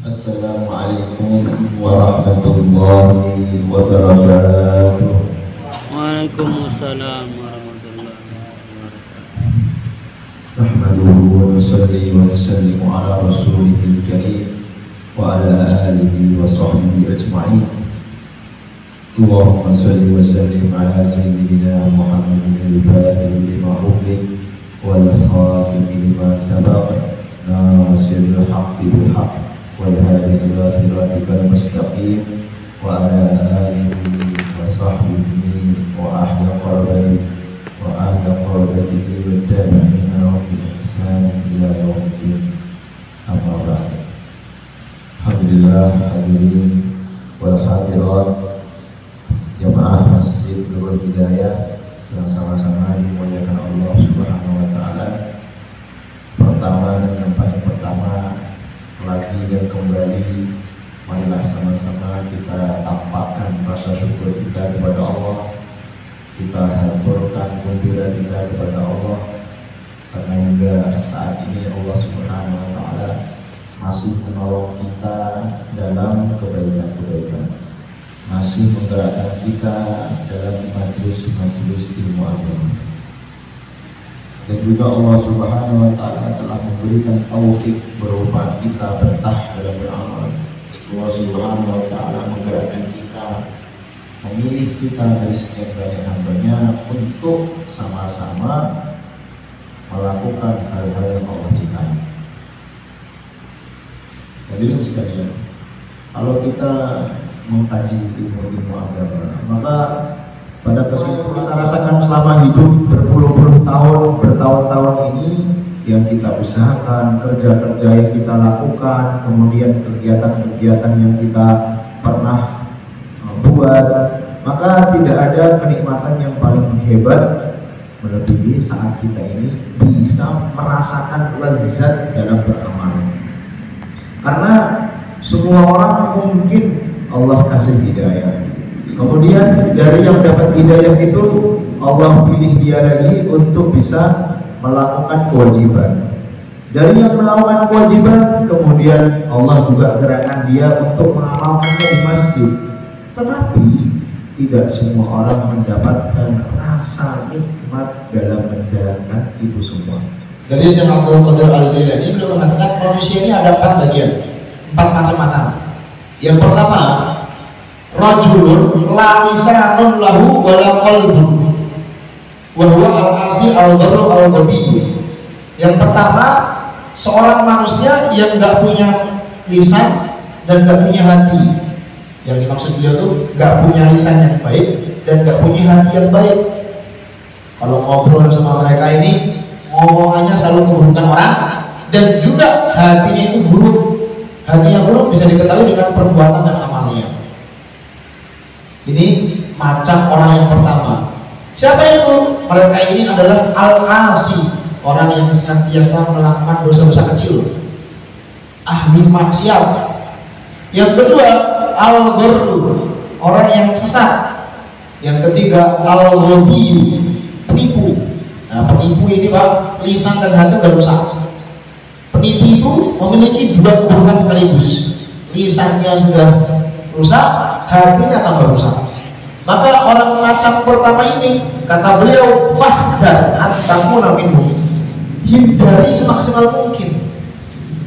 Assalamualaikum warahmatullahi wabarakatuh. Waalaikumsalam warahmatullahi wabarakatuh. Nahmaduhu wa nusalli wa nusallimu ala rasulihil karim wa ala alihi wa sahbihi ajma'in. Allahumma salli wa sallim ala sayyidina Muhammadin al-Fatih lima ughliq wal khatim lima sabaq nasiril haqqi bil haqq wal hadi ila siratikal mustaqim wa ala alihi wa sahbihi wa ahli qarbatihi wa ahli qarbatihi wa tabi'ina wa bi ihsan ila yaumiddin. Amma ba'd. Alhamdulillah, hadirin wal hadirat jamaah Masjid Nurul Hidayah yang sama-sama dimuliakan Allah Subhanahu wa taala. Pertama dan yang paling pertama, lagi dan kembali, marilah sama-sama kita tampakkan rasa syukur kita kepada Allah. Kita haturkan gembira kita kepada Allah karena hingga saat ini Allah Subhanahu wa taala masih menolong kita dalam kebaikan-kebaikan, masih menggerakkan kita dalam majelis-majelis ilmu agama. Dan juga Allah Subhanahu wa taala telah memberikan taufik berupa kita betah dalam beramal. Allah Subhanahu wa taala menggerakkan kita, memilih kita dari sekian banyak hambanya untuk sama-sama melakukan hal-hal yang Allah cintai. Hadirin sekalian, kalau kita mengkaji ilmu-ilmu agama, maka pada kesimpulan kita rasakan selama hidup berpuluh-puluh tahun, bertahun-tahun ini yang kita usahakan, kerja-kerja yang kita lakukan, kemudian kegiatan-kegiatan yang kita pernah buat, maka tidak ada kenikmatan yang paling hebat melebihi saat kita ini bisa merasakan lezat dalam beramal. Karena semua orang mungkin Allah kasih hidayah, kemudian dari yang dapat hidayah itu Allah pilih dia lagi untuk bisa melakukan kewajiban. Dari yang melakukan kewajiban, kemudian Allah juga gerakkan dia untuk mengamalkannya di masjid. Tetapi tidak semua orang mendapatkan rasa nikmat dalam menjalankan itu semua. Jadi Syekh Abdul Qadir Al-Jailani beliau mengatakan manusia ini ada 4 bagian, 4 macam-macam. Yang pertama, rajulun la lisanun lahu wa la qalbun wa huwa al-asi al-dharru al-ghabi. Yang pertama, seorang manusia yang enggak punya lisan dan enggak punya hati. Yang dimaksud beliau tuh enggak punya lisan yang baik dan enggak punya hati yang baik. Kalau ngobrol sama mereka ini ngomongannya selalu keburukan orang dan juga hatinya itu buruk. Hatinya buruk bisa diketahui dengan perbuatan dan amalnya. Ini macam orang yang pertama. Siapa itu? Mereka ini adalah al-asi, orang yang senantiasa melakukan dosa-dosa kecil, ahli maksiat. Yang kedua, al-gharru, orang yang sesat. Yang ketiga, al-ghabi, penipu. Nah, penipu ini Pak, lisan dan hati sudah rusak. Penipu itu memiliki 2 keburukan sekaligus. Lisannya sudah rusak, hatinya tambah rusak. Maka orang macam pertama ini, kata beliau, fahdar antakuna minhum, hindari semaksimal mungkin.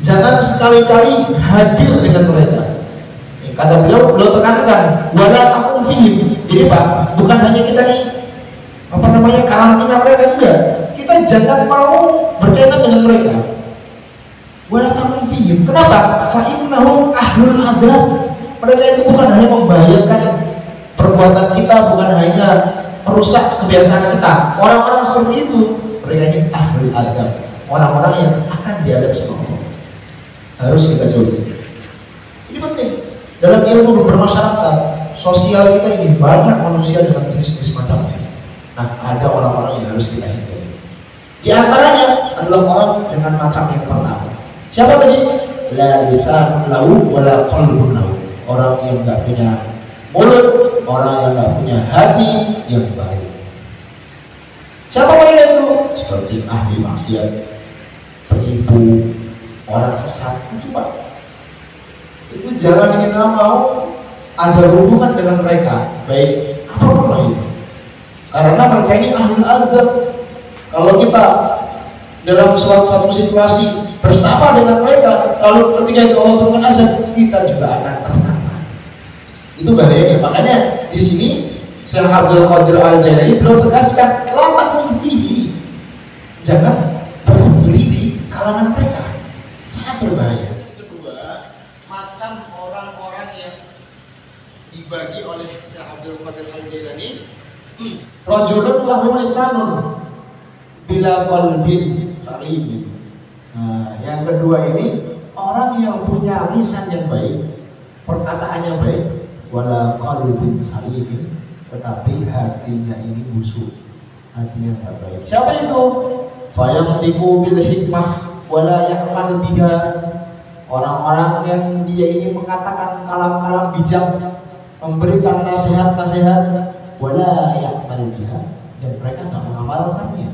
Jangan sekali-kali hadir dengan mereka. Kata beliau tekankan, wala takum fihim. Jadi Pak, bukan hanya kita nih karantina mereka juga. Kita jangan mau berkaitan dengan mereka. Wala takum fihim. Kenapa? Fa innahum ahlul adzab. Mereka itu bukan hanya membahayakan perbuatan kita, bukan hanya merusak kebiasaan kita. Orang-orang seperti itu, mereka ini ahlul adzab, orang-orang yang akan diadab sama Allah. Harus kita jauhi. Ini penting. Dalam ilmu bermasyarakat, sosial kita ini banyak manusia dengan jenis-jenis macamnya. Nah, ada orang-orang yang harus kita hindari. Di antaranya adalah orang dengan macam yang pertama. Siapa tadi? La lisan lahu wa la qalbun lahu. Orang yang enggak punya mulut, orang yang enggak punya hati yang baik. Siapa mereka itu? Seperti ahli maksiat, penipu, orang sesat itu Pak. Itu jangan kita mau ada hubungan dengan mereka, baik apapun itu. Karena mereka ini ahlul azab. Kalau kita dalam suatu situasi bersama dengan mereka, lalu ketika itu Allah turunkan azab, kita juga akan terkena. Itu bahayanya. Makanya di sini Syekh Abdul Qadir Al-Jailani beliau tegaskan, la takun fihi, jangan berdiri di kalangan mereka, sangat berbahaya. Kedua, macam orang-orang yang dibagi oleh Syekh Abdul Qadir Al-Jailani, rajulun lahu lisanun bila qalbin salim. Nah, yang kedua ini orang yang punya lisan yang baik, perkataannya baik, wala qalbin salim, tetapi hatinya ini busuk, hatinya tak baik. Siapa itu? Fayamtiku bil hikmah wala ya'mal biha. Orang-orang yang dia ini mengatakan kalam-kalam bijak, memberikan nasihat-nasihat, wala ya'mal biha, dan mereka tak mengamalkannya.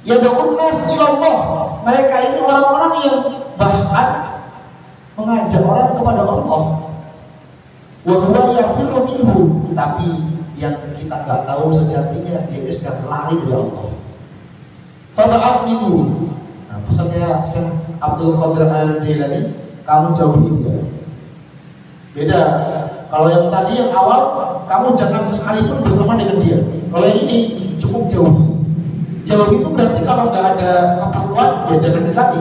Yad'un nas ilallah, mereka ini orang-orang yang bahkan mengajak orang kepada Allah. Wa huwa yafiru minhu, tapi yang kita nggak tahu sejatinya dia sedang lari dari Allah. Fab'af minhu. Nah, pesannya Syekh Abdul Qadir Al-Jailani, kamu jauhi dia. Beda. Kalau yang tadi yang awal, kamu jangan sekalipun bersama dengan dia. Kalau yang ini cukup jauhi. Jauh itu berarti kalau nggak ada keperluan, ya jangan dekati.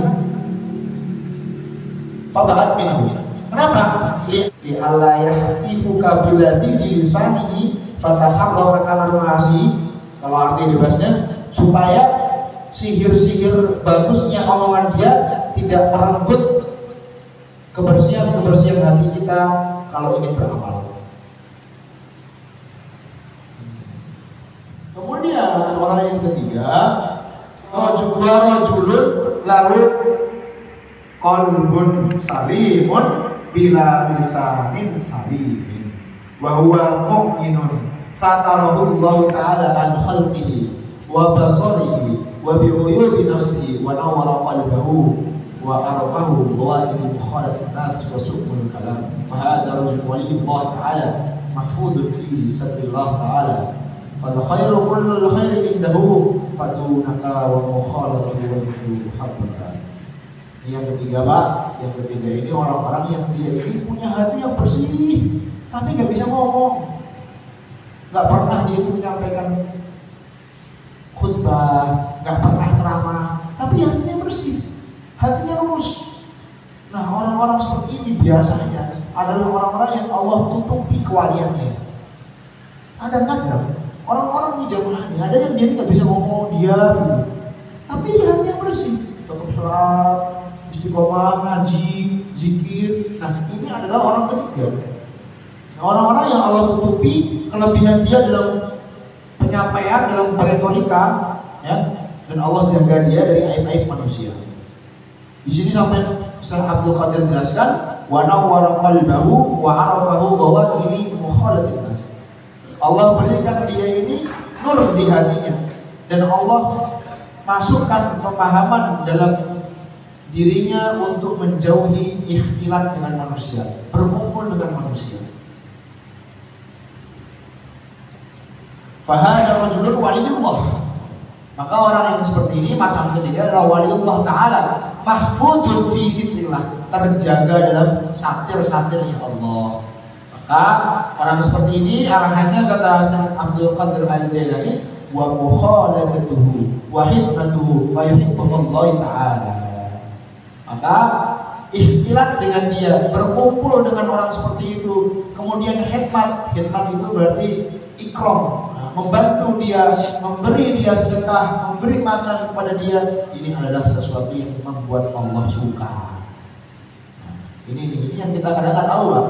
Fab'af minhu. Kenapa? Li alla yahtifuka billadhi di lisanihi fataharraka kalam ma'asi. Kalau arti bebasnya, supaya sihir-sihir bagusnya omongan dia tidak merenggut kebersihan hati kita kalau ingin beramal. Kemudian orang yang ketiga, rajulun lalu qalbun salimun bila lisanin salimin wa huwa mu'minun satarahu Allah ta'ala an khalqihi wa basarihi wa bi uyubi nafsihi wa nawwara qalbahu wa arafahu bawatin mukhalatin nas wa su'mul kalam fa hadha rajul waliyullah ta'ala mahfudun fi sadrillah ta'ala fal khairu kullu khairin indahu fadunaka wa mukhalatu wa muhabbatan. Yang ketiga Pak, yang ketiga ini orang-orang yang dia ini punya hati yang bersih, tapi nggak bisa ngomong, nggak pernah dia itu menyampaikan khutbah, nggak pernah ceramah, tapi hatinya bersih, hatinya lurus. Nah, orang-orang seperti ini biasanya adalah orang-orang yang Allah tutupi kewaliannya. Kadang-kadang orang-orang di jamaah ini ada yang dia nggak bisa ngomong, diam gitu, tapi dia hatinya bersih, tetap sholat, istiqomah, ngaji, zikir. Nah, ini adalah orang ketiga. Nah, orang-orang yang Allah tutupi kelebihan dia dalam penyampaian, dalam retorika, ya, dan Allah jaga dia dari aib-aib manusia. Di sini sampai Syekh Abdul Qadir jelaskan, wa nawwara qalbahu wa arafahu bahwa ini mukhalatin nas. Allah berikan dia ini nur di hatinya, dan Allah masukkan pemahaman dalam dirinya untuk menjauhi ikhtilat dengan manusia, berkumpul dengan manusia. Fahada rajulun waliyullah. Maka orang yang seperti ini macam ketiga adalah waliyullah ta'ala, mahfudun fi sitrillah, terjaga dalam satir-satirnya Allah. Maka orang seperti ini arahannya kata Syekh Abdul Qadir Al-Jailani, wa mukhalafatuhu wa hikmatuhu fa yuhibbullahi ta'ala. Maka ikhtilat dengan dia, berkumpul dengan orang seperti itu, kemudian khidmat itu berarti ikram, membantu dia, memberi dia sedekah, memberi makan kepada dia, ini adalah sesuatu yang membuat Allah suka. Nah, ini yang kita kadang-kadang tahu Pak.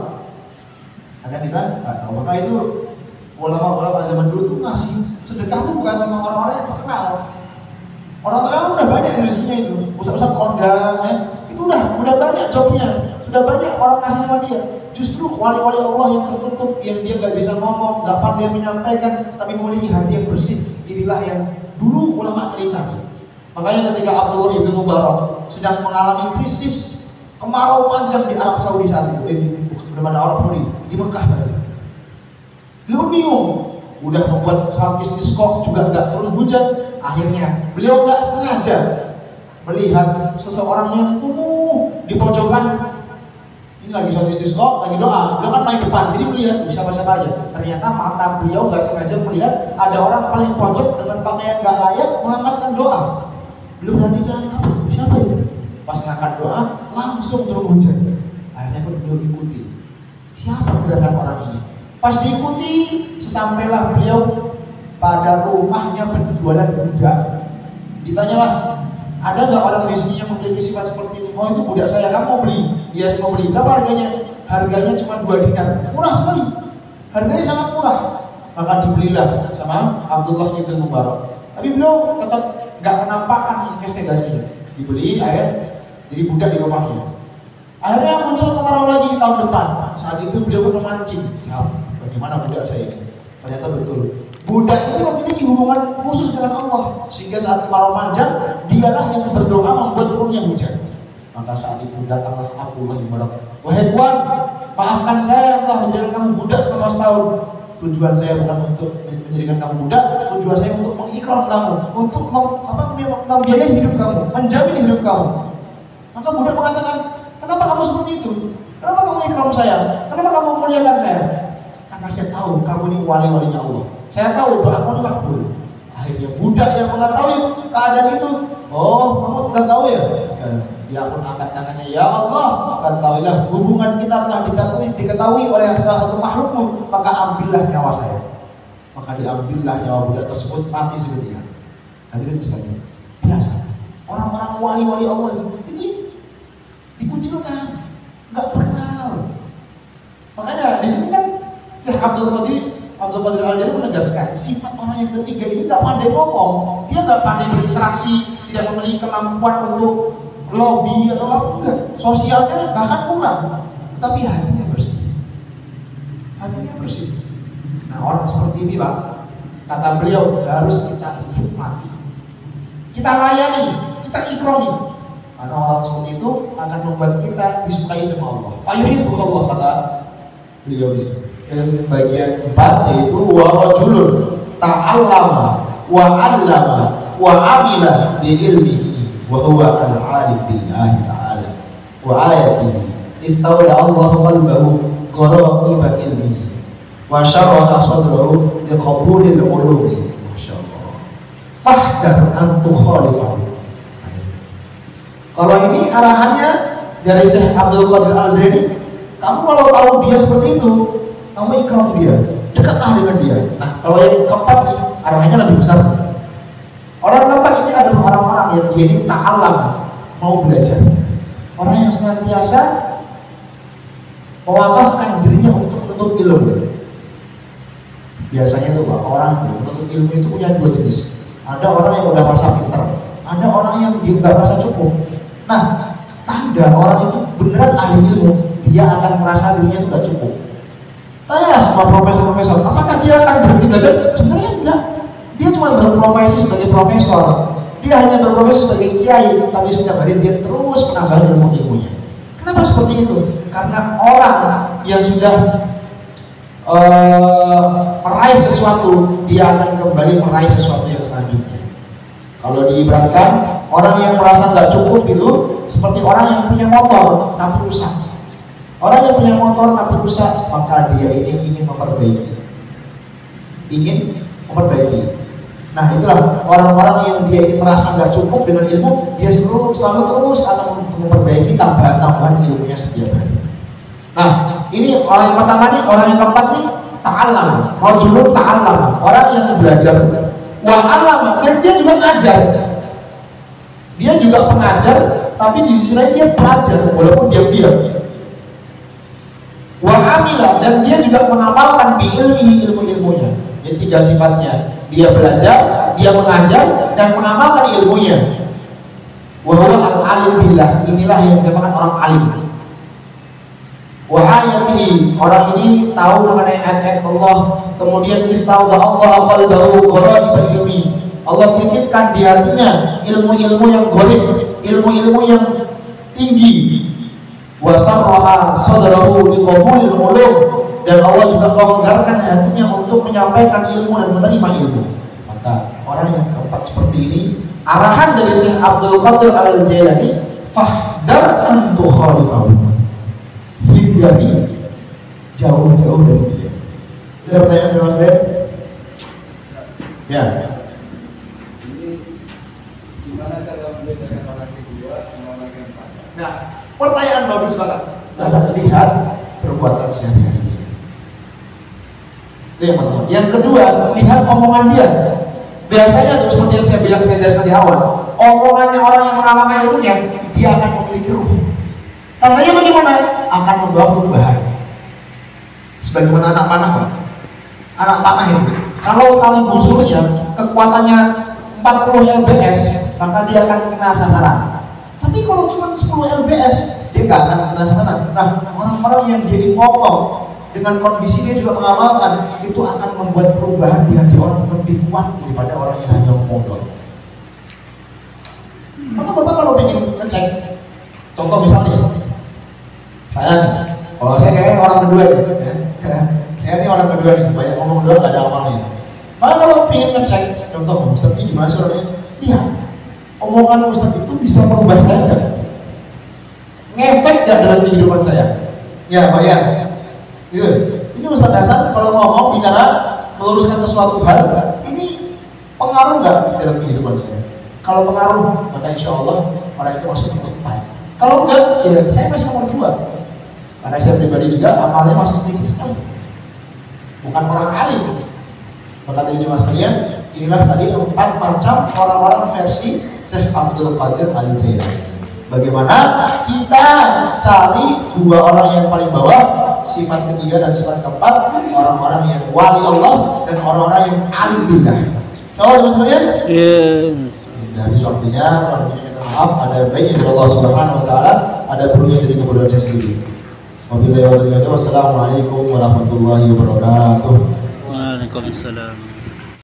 Kadang kita nggak tahu. Maka itu ulama-ulama zaman dulu tuh ngasih sedekah itu bukan sama orang-orang yang terkenal. Orang terkenal udah banyak rezekinya itu, ustaz-ustaz kondang, ya. Itu udah banyak jobnya, sudah banyak orang kasih sama dia. Justru wali-wali Allah yang tertutup, yang dia nggak bisa ngomong, nggak pandai menyampaikan, tapi memiliki hati yang bersih, inilah yang dulu ulama cari-cari. Makanya ketika Abdullah ibn Mubarak sedang mengalami krisis kemarau panjang di Arab Saudi saat itu, belum ada Arab Saudi, di Mekah tadi. Beliau bingung, udah membuat sholat istisqa juga nggak turun hujan. Akhirnya beliau nggak sengaja melihat seseorang yang kumuh di pojokan. Ini lagi sholat istisqa, lagi doa. Beliau kan main depan, jadi melihat siapa-siapa aja. Ternyata mata beliau nggak sengaja melihat ada orang paling pojok dengan pakaian nggak layak mengangkatkan doa. Beliau perhatikan, siapa itu? Pas ngangkat doa, langsung turun hujan. Akhirnya pun beliau ikuti. Siapa gerakan orang ini? Pas diikuti, sesampailah beliau pada rumahnya penjualan budak. Ditanyalah, ada nggak orang di sini yang memiliki sifat seperti ini? Oh, itu budak saya, kamu mau beli? Iya, saya mau beli. Berapa harganya? Harganya cuma 2 dinar. Murah sekali. Harganya sangat murah. Maka dibelilah sama Abdullah ibn Mubarak. Tapi beliau tetap nggak menampakkan investigasinya. Dibeli, jadi budak di rumahnya. Akhirnya muncul kemarau lagi di tahun depan. Saat itu beliau pun memancing. Ya, bagaimana budak saya ini? Ternyata betul. Budak itu memiliki hubungan khusus dengan Allah, sehingga saat kemarau panjang, dialah yang berdoa membuat turunnya hujan. Maka saat itu datanglah Abdullah bin Mubarak. Wahai Tuhan, maafkan saya yang telah menjadikan kamu budak selama setahun. Tujuan saya bukan untuk menjadikan kamu budak, tujuan saya untuk mengikram kamu, untuk membiayai hidup kamu, menjamin hidup kamu. Maka budak mengatakan, kenapa kamu seperti itu? Kenapa kamu ikram saya? Kenapa kamu muliakan saya? Karena saya tahu kamu ini wali-walinya Allah. Saya tahu doa kamu makbul. Akhirnya budak yang mengetahui keadaan itu, oh, kamu sudah tahu ya? Dia pun angkat tangannya, ya Allah, ketahuilah hubungan kita telah diketahui oleh salah satu makhlukmu, maka ambillah nyawa saya. Maka diambillah nyawa budak tersebut, mati seketika. Hadirin sekalian, biasa orang-orang wali-wali Allah itu dikucilkan, nggak terkenal. Makanya di sini kan Syekh Abdul Qadir Al-Jailani menegaskan sifat orang yang ketiga ini nggak pandai ngomong, dia nggak pandai berinteraksi, tidak memiliki kemampuan untuk lobby atau apa, enggak. Sosialnya bahkan kurang, tetapi hatinya bersih. Hatinya bersih. Nah, orang seperti ini, Pak, kata beliau, harus kita hikmati, kita layani, kita ikrami. Karena orang seperti itu akan membuat kita disukai sama Allah. Fayuhibbukallah, kata beliau di sini. Yang bagian 4 yaitu wa rajulun ta'allama wa 'allama wa 'amila bi ilmihi wa huwa al-'alim billahi ta'ala wa ayatihi istawla Allah qalbahu qara'iba ilmihi wa syaraha sadrahu liqabulil ulumi. Masyaallah. Fahdar an tukhalifahu. Kalau ini arahannya dari Syekh Abdul Qadir Al-Jailani, kamu kalau tahu dia seperti itu, kamu ikram dia, dekatlah dengan dia. Nah, kalau yang keempat nih, arahannya lebih besar. Orang keempat ini adalah orang-orang yang dia ini ta'alam, mau belajar. Orang yang senantiasa mewakafkan dirinya untuk menuntut ilmu. Biasanya tuh Pak, orang menuntut ilmu itu punya 2 jenis. Ada orang yang udah merasa pintar, ada orang yang nggak merasa cukup. Nah, tanda orang itu beneran ahli ilmu, dia akan merasa dirinya itu nggak cukup. Tanyalah sama profesor-profesor, apakah dia akan berhenti belajar? Sebenarnya enggak. Dia cuma berprofesi sebagai profesor. Dia hanya berprofesi sebagai kiai, tapi setiap hari dia terus menambah ilmu-ilmunya. Kenapa seperti itu? Karena orang yang sudah meraih sesuatu, dia akan kembali meraih sesuatu yang selanjutnya. Kalau diibaratkan, orang yang merasa nggak cukup itu seperti orang yang punya motor tapi rusak. Orang yang punya motor tapi rusak, maka dia ini ingin memperbaiki. Nah, itulah orang-orang yang dia ini merasa nggak cukup dengan ilmu, dia selalu terus akan memperbaiki tambahan-tambahan ilmunya setiap hari. Nah, ini orang yang pertama nih, orang yang keempat nih, ta'allam, rajulun ta'allam, orang yang belajar. Wa 'allama, dan dia juga ngajar. Dia juga pengajar, tapi di sisi lain dia pelajar, walaupun diam-diam. Wa 'amila, dan dia juga mengamalkan bi ilmu-ilmunya. Jadi 3 sifatnya. Dia belajar, dia mengajar, dan mengamalkan ilmunya. Wa huwa al-alim billah, inilah yang dinamakan orang alim. Wa ayatihi, orang ini tahu mengenai ayat Allah, kemudian istauda Allah qalbahu qara'iban ilmi. Allah titipkan di hatinya ilmu-ilmu yang gharib, ilmu-ilmu yang tinggi. wa sarraha sadrahu liqabulil ulum, dan Allah juga longgarkan hatinya untuk menyampaikan ilmu dan menerima ilmu. Maka orang yang keempat seperti ini, arahan dari Syekh Abdul Qadir Al-Jailani, fahdar an tukhalifahu, hindari jauh-jauh dari dia. Ada pertanyaan dari Mas Ben? Ya. Ini gimana cara membedakan orang kedua sama orang yang pasang? Nah, pertanyaan bagus banget. Nah, lihat perbuatan sehari-hari. Itu yang pertama. Yang kedua, lihat omongan dia. Biasanya tuh seperti yang saya bilang, saya jelaskan di awal, omongannya orang yang mengalami ilmunya, dia akan memiliki ruh. Tandanya bagaimana? Akan membawa perubahan. Sebagaimana anak panah, Pak. Anak panah itu, kalau tali busurnya kekuatannya 40 lbs, maka dia akan kena sasaran. Tapi kalau cuma 10 lbs, dia nggak akan kena sasaran. Nah, orang-orang yang jadi potong dengan kondisi dia juga mengamalkan, itu akan membuat perubahan di hati orang lebih kuat daripada orang yang hanya ngomong. Maka Bapak kalau ingin ngecek, contoh misalnya, kalau saya kayaknya orang kedua nih, saya ini orang kedua nih, banyak ngomong doang gak ada amalnya. Maka kalau ingin ngecek, contoh Ustaz ini gimana sih orangnya? Lihat, omongan Ustaz itu bisa merubah saya nggak? Ngefek nggak dalam kehidupan saya? Ya, Pak ya. Gitu. Ini Ustaz Hasan kalau ngomong bicara meluruskan sesuatu hal, ini pengaruh nggak dalam kehidupan saya? Kalau pengaruh, maka insya Allah orang itu masih nomor 4. Kalau enggak, ya saya masih nomor 2. Karena saya pribadi juga amalnya masih sedikit sekali. Bukan orang alim. Maka dari mas kalian, inilah tadi 4 macam orang-orang versi Syekh Abdul Qadir Al-Jailani. Bagaimana kita cari 2 orang yang paling bawah, sifat ketiga dan sifat keempat, orang-orang yang wali Allah dan orang-orang yang alim billah. Insyaallah mas kalian. Dari waktunya, kalau minta maaf, ada baiknya dari Allah Subhanahu Wa Taala, ada perlunya dari kebodohan saya sendiri. Wabillahi taufiq. Wassalamualaikum warahmatullahi wabarakatuh. Waalaikumsalam.